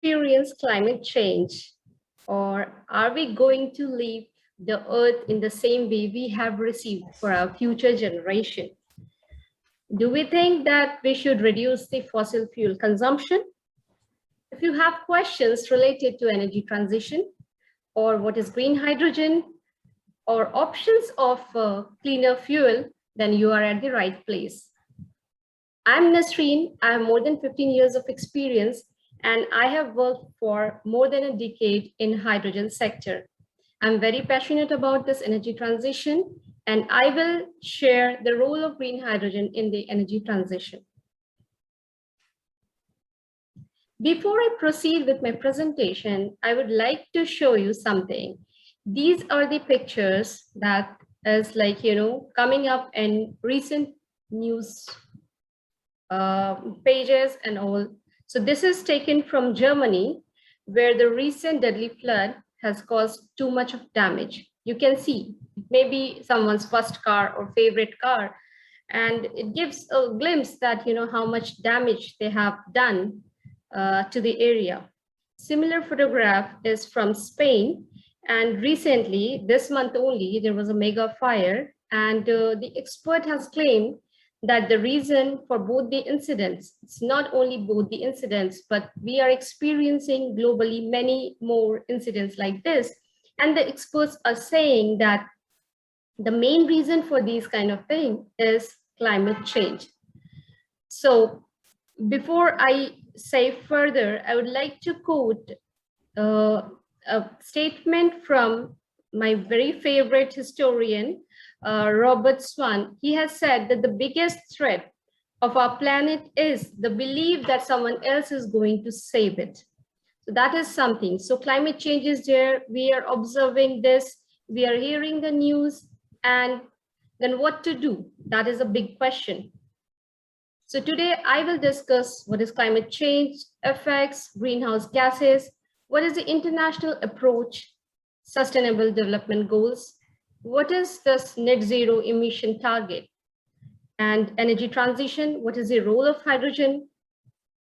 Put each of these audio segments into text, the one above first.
experience climate change, or are we going to leave the earth in the same way we have received for our future generation? Do we think that we should reduce the fossil fuel consumption? If you have questions related to energy transition, or what is green hydrogen, or options of cleaner fuel, then you are at the right place. I'm Nasreen. I have more than 15 years of experience, and I have worked for more than a decade in hydrogen sector. I'm very passionate about this energy transition, and I will share the role of green hydrogen in the energy transition. Before I proceed with my presentation, I would like to show you something. These are the pictures that is like, coming up in recent news pages and all. So this is taken from Germany, where the recent deadly flood has caused too much of damage. You can see maybe someone's first car or favorite car, and it gives a glimpse that how much damage they have done to the area. Similar photograph is from Spain, and recently, this month only, there was a mega fire, and the expert has claimed that the reason for both the incidents, it's not only both the incidents, but we are experiencing globally many more incidents like this. And the experts are saying that the main reason for these kind of things is climate change. So before I say further, I would like to quote a statement from my very favorite historian, Robert Swan. He has said that the biggest threat of our planet is the belief that someone else is going to save it. So that is something. So climate change is there. We are observing this. We are hearing the news. And then what to do? That is a big question. So today I will discuss what is climate change, effects, greenhouse gases, what is the international approach, sustainable development goals, what is this net zero emission target, and energy transition, what is the role of hydrogen.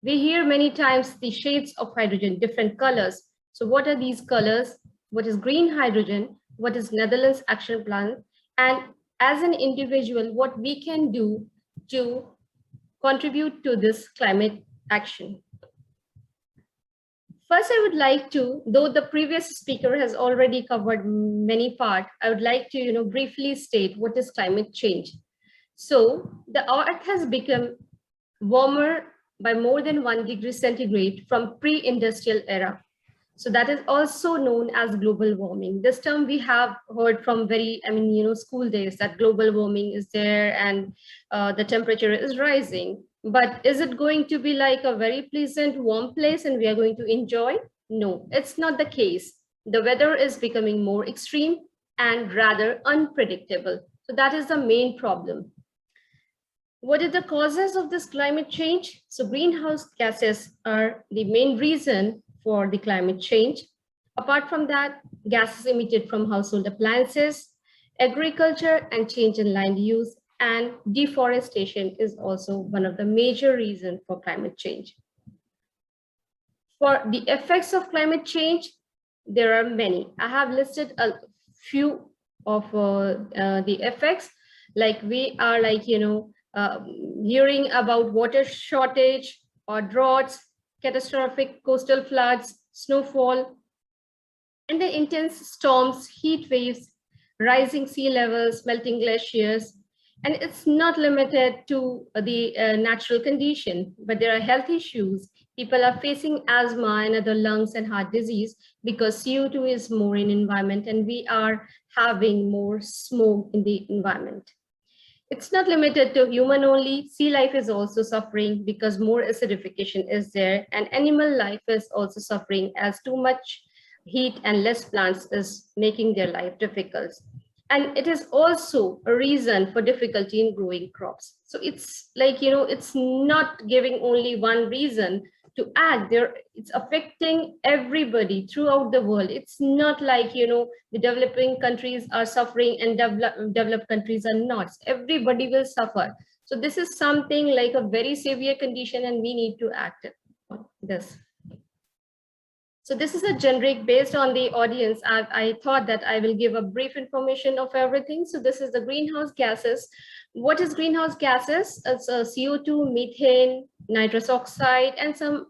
We hear many times the shades of hydrogen, different colors. So what are these colors? What is green hydrogen? What is Netherlands Action Plan? And as an individual, what we can do to contribute to this climate action. First, I would like to, though the previous speaker has already covered many parts, I would like to briefly state what is climate change. So the Earth has become warmer by more than 1 degree centigrade from pre-industrial era. So that is also known as global warming. This term we have heard from school days, that global warming is there and the temperature is rising. But is it going to be like a very pleasant, warm place and we are going to enjoy? No, it's not the case. The weather is becoming more extreme and rather unpredictable. So that is the main problem. What are the causes of this climate change? So greenhouse gases are the main reason for the climate change. Apart from that, gases emitted from household appliances, agriculture and change in land use, and deforestation is also one of the major reasons for climate change. For the effects of climate change, there are many. I have listed a few of the effects, like we are hearing about water shortage or droughts, catastrophic coastal floods, snowfall, and the intense storms, heat waves, rising sea levels, melting glaciers. And it's not limited to the natural condition, but there are health issues. People are facing asthma and other lungs and heart disease because CO2 is more in environment and we are having more smoke in the environment. It's not limited to human only. Sea life is also suffering because more acidification is there, and animal life is also suffering as too much heat and less plants is making their life difficult. And it is also a reason for difficulty in growing crops. So it's like, it's not giving only one reason to act there. It's affecting everybody throughout the world. It's not like, the developing countries are suffering and developed countries are not. Everybody will suffer. So this is something like a very severe condition and we need to act on this. So this is a generic based on the audience. I thought that I will give a brief information of everything. So this is the greenhouse gases. What is greenhouse gases? It's CO2, methane, nitrous oxide, and some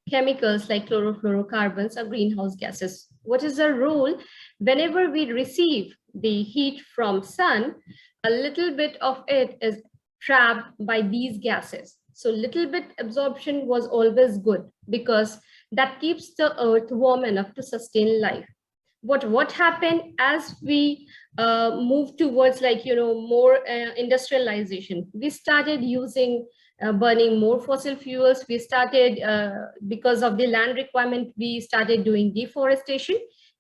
chemicals like chlorofluorocarbons are greenhouse gases. What is the rule? Whenever we receive the heat from sun, a little bit of it is trapped by these gases. So little bit absorption was always good because that keeps the earth warm enough to sustain life. What happened as we move towards more industrialization, we started using burning more fossil fuels. We started because of the land requirement, we started doing deforestation,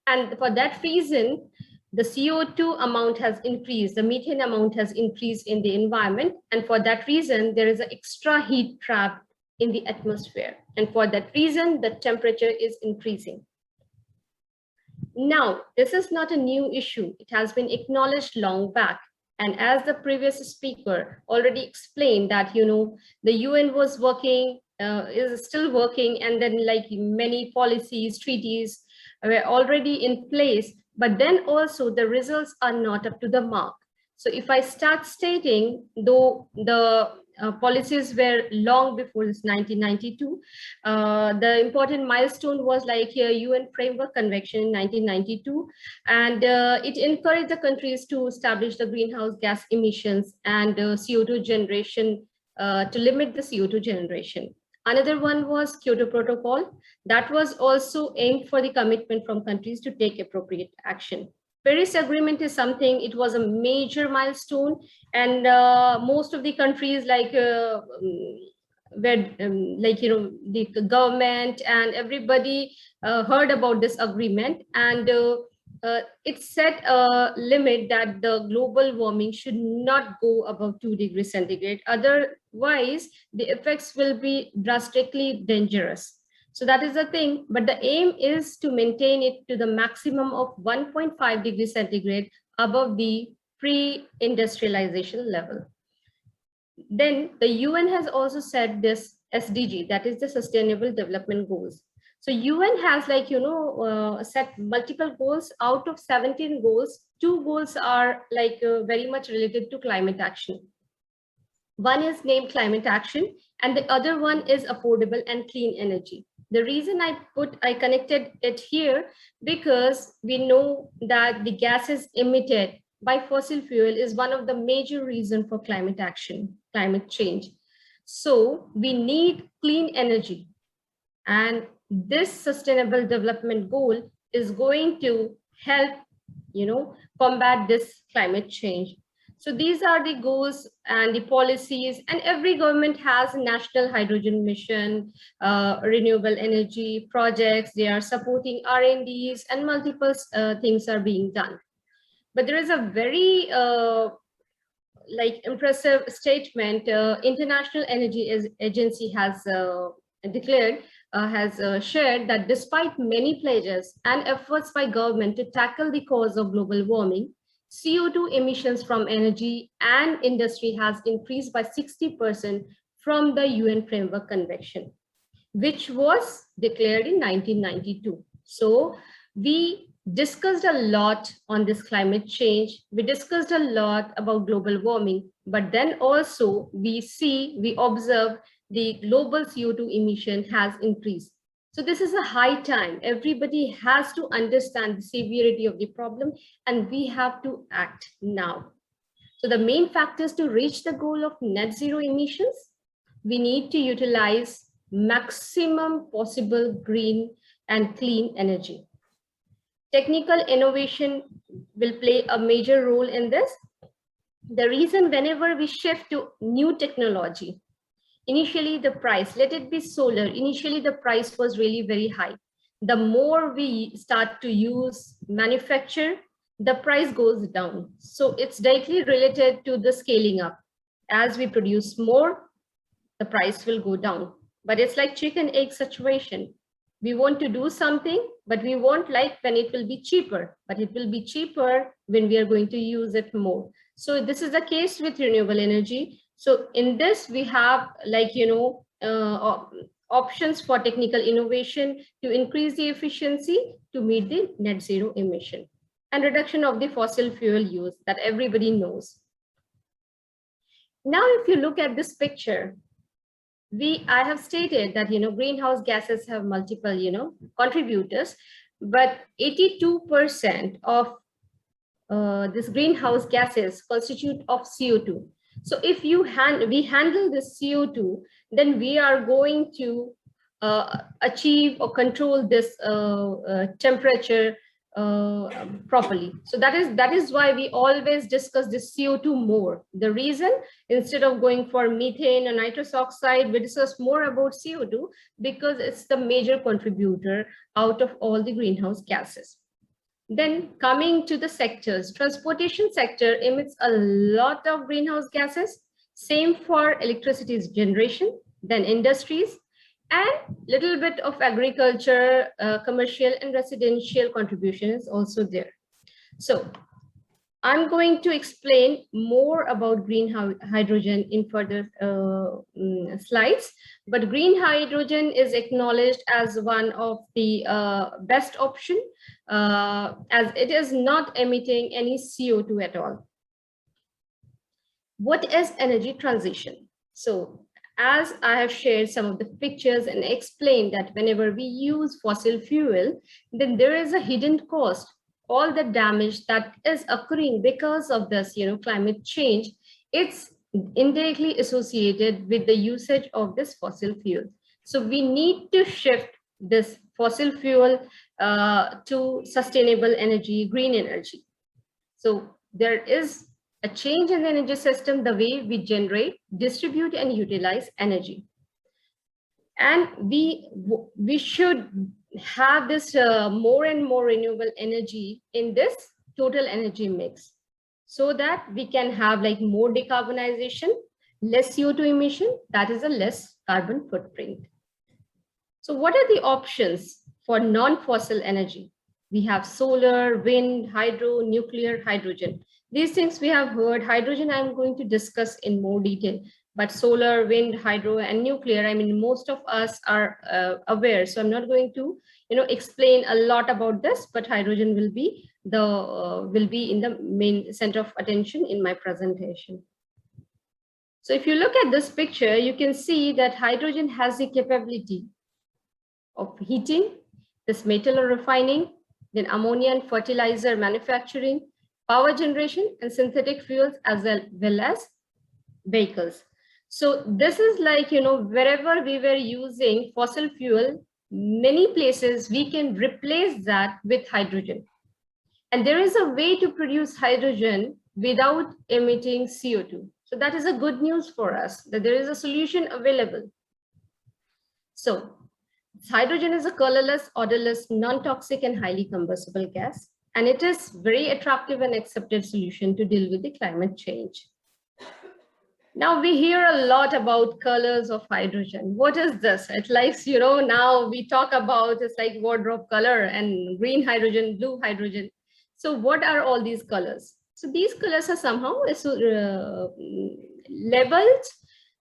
and for that reason the CO2 amount has increased, the methane amount has increased in the environment, and for that reason there is an extra heat trap in the atmosphere, and for that reason the temperature is increasing. Now, this is not a new issue. It has been acknowledged long back. And as the previous speaker already explained that, the UN was working, is still working, and then like many policies, treaties were already in place, but then also the results are not up to the mark. So if I start stating, though the policies were long before this 1992. The important milestone was like a UN Framework Convention in 1992, and it encouraged the countries to establish the greenhouse gas emissions and CO2 generation to limit the CO2 generation. Another one was Kyoto Protocol. That was also aimed for the commitment from countries to take appropriate action. Paris Agreement is something, it was a major milestone, and most of the countries where the government and everybody heard about this agreement, and it set a limit that the global warming should not go above 2 degrees centigrade. Otherwise, the effects will be drastically dangerous. So that is the thing, but the aim is to maintain it to the maximum of 1.5 degrees centigrade above the pre-industrialization level. Then the UN has also set this SDG, that is the Sustainable Development Goals. So UN has set multiple goals. Out of 17 goals, 2 goals are very much related to climate action. One is named climate action, and the other one is affordable and clean energy. The reason I connected it here, because we know that the gases emitted by fossil fuel is one of the major reasons for climate action, climate change. So we need clean energy, and this sustainable development goal is going to help, combat this climate change. So these are the goals and the policies, and every government has a national hydrogen mission, renewable energy projects. They are supporting R&Ds, and multiple things are being done. But there is a very impressive statement. International Energy Agency has declared, has shared that despite many pledges and efforts by government to tackle the cause of global warming, CO2 emissions from energy and industry has increased by 60% from the UN Framework Convention, which was declared in 1992. So we discussed a lot on this climate change. We discussed a lot about global warming, but then also we observe the global CO2 emission has increased. So this is a high time. Everybody has to understand the severity of the problem, and we have to act now. So the main factors to reach the goal of net zero emissions, we need to utilize maximum possible green and clean energy. Technical innovation will play a major role in this. The reason whenever we shift to new technology, initially the price, let it be solar, initially the price was really very high. The more we start to use manufacture, the price goes down. So it's directly related to the scaling up. As we produce more, the price will go down. But it's like chicken egg situation. We want to do something, but we won't like when it will be cheaper, but it will be cheaper when we are going to use it more. So this is the case with renewable energy. So in this, we have options for technical innovation to increase the efficiency to meet the net zero emission, and reduction of the fossil fuel use that everybody knows. Now, if you look at this picture, I have stated that, greenhouse gases have multiple, contributors, but 82% of this greenhouse gases constitute of CO2. So if we handle this CO2, then we are going to achieve or control this temperature properly. So that is why we always discuss this CO2 more. The reason, instead of going for methane or nitrous oxide, we discuss more about CO2 because it's the major contributor out of all the greenhouse gases. Then coming to the sectors, transportation sector emits a lot of greenhouse gases, same for electricity generation, then industries, and little bit of agriculture, commercial and residential contribution is also there. So I'm going to explain more about green hydrogen in further slides, but green hydrogen is acknowledged as one of the best option as it is not emitting any CO2 at all. What is energy transition? So as I have shared some of the pictures and explained that whenever we use fossil fuel, then there is a hidden cost. All the damage that is occurring because of this, climate change, it's indirectly associated with the usage of this fossil fuel. So we need to shift this fossil fuel to sustainable energy, green energy. So there is a change in the energy system, the way we generate, distribute, and utilize energy. And we should have this more and more renewable energy in this total energy mix, so that we can have like more decarbonization, less CO2 emission, that is a less carbon footprint. So what are the options for non-fossil energy? We have solar, wind, hydro, nuclear, hydrogen. These things we have heard. Hydrogen I'm going to discuss in more detail, but solar, wind, hydro, and nuclear, I mean, most of us are aware. So I'm not going to, explain a lot about this, but hydrogen will be in the main center of attention in my presentation. So if you look at this picture, you can see that hydrogen has the capability of heating, this metal refining, then ammonia and fertilizer manufacturing, power generation, and synthetic fuels, as well as vehicles. So this is like, wherever we were using fossil fuel, many places we can replace that with hydrogen. And there is a way to produce hydrogen without emitting CO2. So that is a good news for us, that there is a solution available. So hydrogen is a colorless, odorless, non-toxic, and highly combustible gas. And it is very attractive and accepted solution to deal with the climate change. Now we hear a lot about colors of hydrogen. What is this? It's like, now we talk about, it's like wardrobe color and green hydrogen, blue hydrogen. So what are all these colors? So these colors are somehow labeled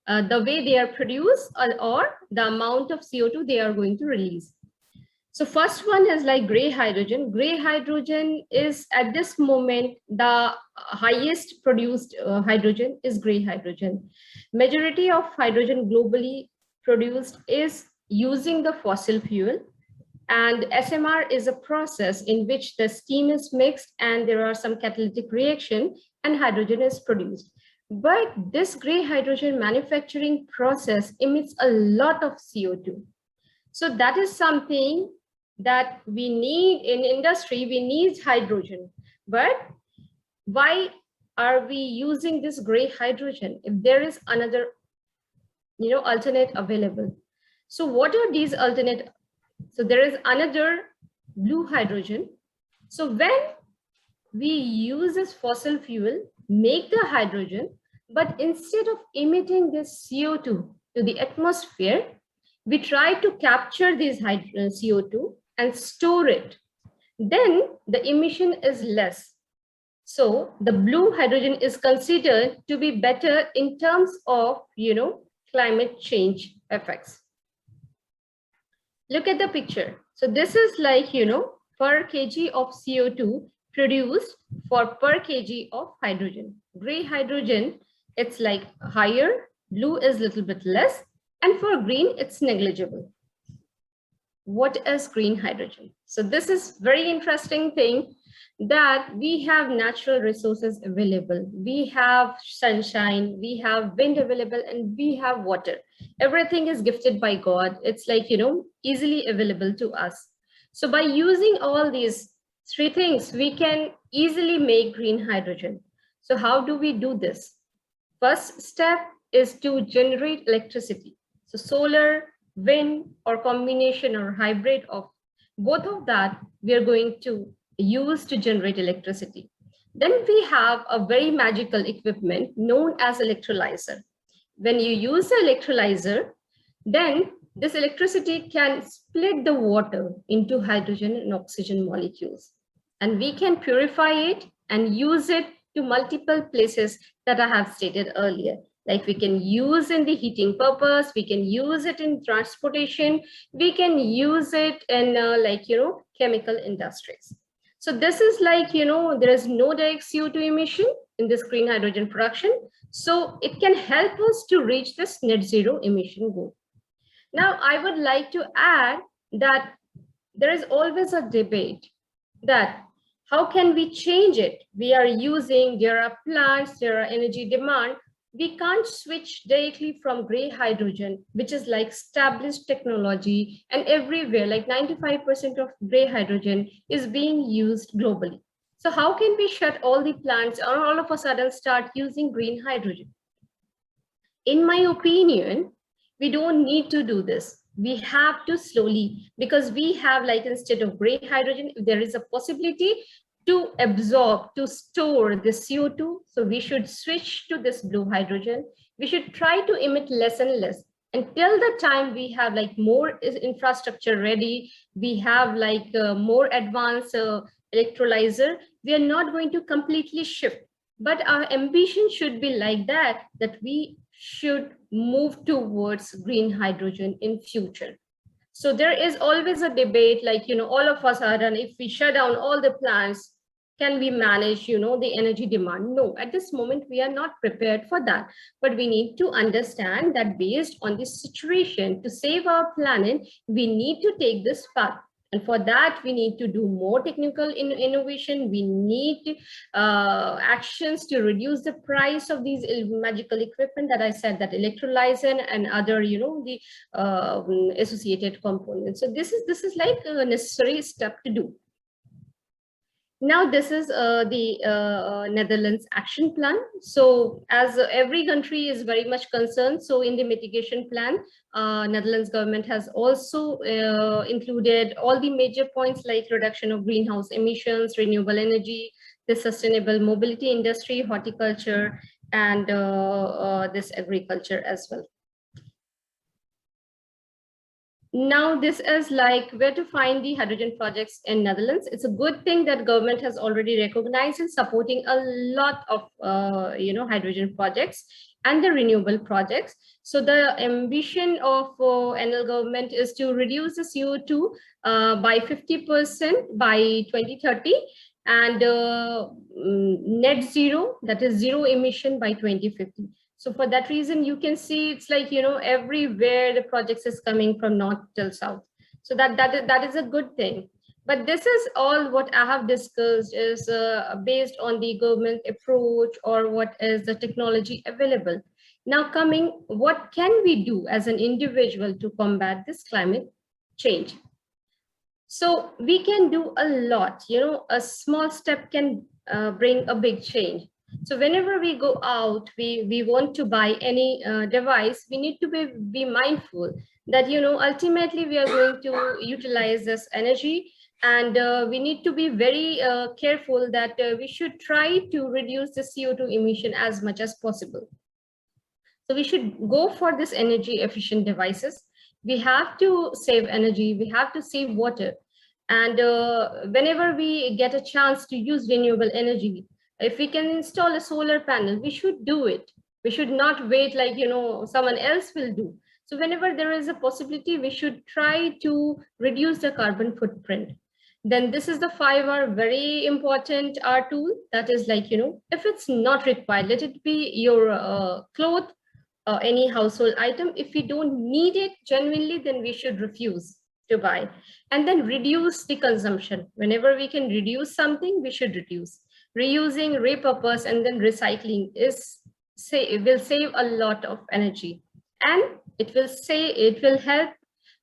the way they are produced or the amount of CO2 they are going to release. So first one is like gray hydrogen. Gray hydrogen is at this moment the highest produced hydrogen is gray hydrogen. Majority of hydrogen globally produced is using the fossil fuel, and SMR is a process in which the steam is mixed and there are some catalytic reaction and hydrogen is produced. But this gray hydrogen manufacturing process emits a lot of CO2. So that is something that we need in industry. We need hydrogen, but why are we using this gray hydrogen if there is another alternate available? So what are these alternate? So there is another blue hydrogen. So when we use this fossil fuel, make the hydrogen, but instead of emitting this CO2 to the atmosphere, we try to capture this CO2 and store it. Then the emission is less. So the blue hydrogen is considered to be better in terms of, climate change effects. Look at the picture. So this is like, per kg of CO2 produced for per kg of hydrogen. Gray hydrogen, it's like higher, blue is little bit less, and for green, it's negligible. What is green hydrogen? So this is very interesting thing, that we have natural resources available. We have sunshine, we have wind available, and we have water. Everything is gifted by God. It's like, easily available to us. So by using all these three things, we can easily make green hydrogen. So how do we do this? First step is to generate electricity. So solar, wind, or combination or hybrid of both of that, we are going to use to generate electricity. Then we have a very magical equipment known as electrolyzer. When you use the electrolyzer, then this electricity can split the water into hydrogen and oxygen molecules. And we can purify it and use it to multiple places that I have stated earlier. Like we can use in the heating purpose, we can use it in transportation, we can use it in chemical industries. So this is like, there is no direct CO2 emission in this green hydrogen production. So it can help us to reach this net zero emission goal. Now, I would like to add that there is always a debate that how can we change it? We are using, there are plants, there are energy demand. We can't switch directly from gray hydrogen, which is like established technology, and everywhere, like 95% of gray hydrogen is being used globally. So how can we shut all the plants or all of a sudden start using green hydrogen? In my opinion, we don't need to do this. We have to slowly, because we have, like, instead of gray hydrogen, if there is a possibility to absorb, to store the CO2, so we should switch to this blue hydrogen. We should try to emit less and less until the time we have like more infrastructure ready, we have like more advanced electrolyzer. We are not going to completely shift, but our ambition should be like that, that we should move towards green hydrogen in future. So there is always a debate, like, all of us are done. If we shut down all the plants, can we manage, the energy demand? No, at this moment, we are not prepared for that. But we need to understand that based on this situation, to save our planet, we need to take this path. And for that, we need to do more technical innovation. We need actions to reduce the price of these magical equipment that I said, that electrolyzer and other, the associated components. So this is like a necessary step to do. Now, this is the Netherlands action plan. So as every country is very much concerned, so in the mitigation plan, Netherlands government has also included all the major points like reduction of greenhouse emissions, renewable energy, the sustainable mobility industry, horticulture, and this agriculture as well. Now, this is like where to find the hydrogen projects in Netherlands. It's a good thing that government has already recognized and supporting a lot of, hydrogen projects and the renewable projects. So the ambition of NL government is to reduce the CO2 by 50% by 2030 and net zero, that is zero emission by 2050. So for that reason, you can see it's like, everywhere the projects is coming from north till south. So that is a good thing. But this is all what I have discussed is based on the government approach or what is the technology available. Now coming, what can we do as an individual to combat this climate change? So we can do a lot, a small step can bring a big change. So whenever we go out, we want to buy any device, we need to be mindful that, ultimately we are going to utilize this energy, and we need to be very careful that we should try to reduce the CO2 emission as much as possible. So we should go for this energy efficient devices. We have to save energy, we have to save water. And whenever we get a chance to use renewable energy, if we can install a solar panel, we should do it. We should not wait like, someone else will do. So whenever there is a possibility, we should try to reduce the carbon footprint. Then this is the 5R, very important R tool. That is like, if it's not required, let it be your cloth or any household item. If we don't need it genuinely, then we should refuse to buy. And then reduce the consumption. Whenever we can reduce something, we should reduce. Reusing, repurpose, and then recycling will save a lot of energy. And it will help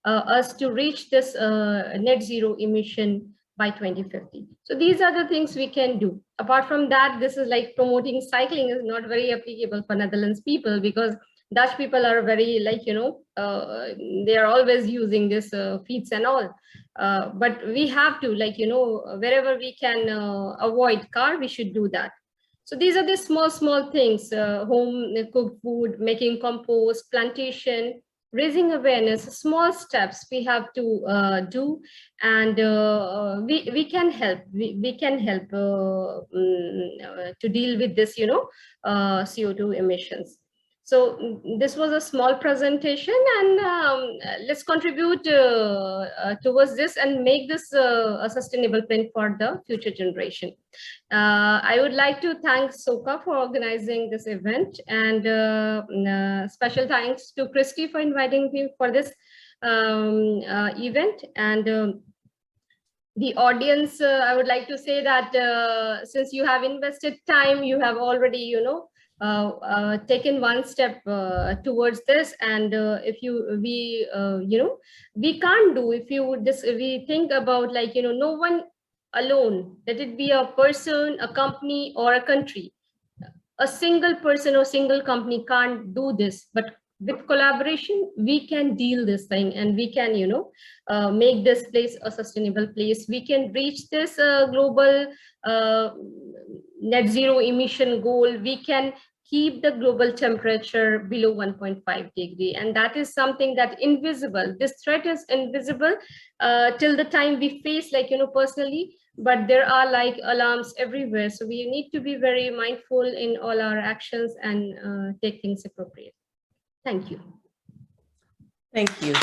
us to reach this net zero emission by 2050. So these are the things we can do. Apart from that, this is like promoting cycling is not very applicable for Netherlands people, because Dutch people are very they are always using this feeds and all. But we have to wherever we can avoid car, we should do that. So these are the small things: home cooked food, making compost, plantation, raising awareness, small steps we have to do, and we can help. We can help to deal with this, CO2 emissions. So this was a small presentation, and let's contribute towards this and make this a sustainable print for the future generation. I would like to thank SOCA for organizing this event, and special thanks to Christy for inviting me for this event. And the audience, I would like to say that since you have invested time, you have already, taken one step towards this. And if we can't do, we think about no one alone, let it be a person, a company, or a country. A single person or single company can't do this, but with collaboration, we can deal this thing, and we can, make this place a sustainable place. We can reach this global net zero emission goal. We can keep the global temperature below 1.5 degree. And that is something that invisible. This threat is invisible till the time we face, personally, but there are alarms everywhere. So we need to be very mindful in all our actions and take things appropriate. Thank you. Thank you.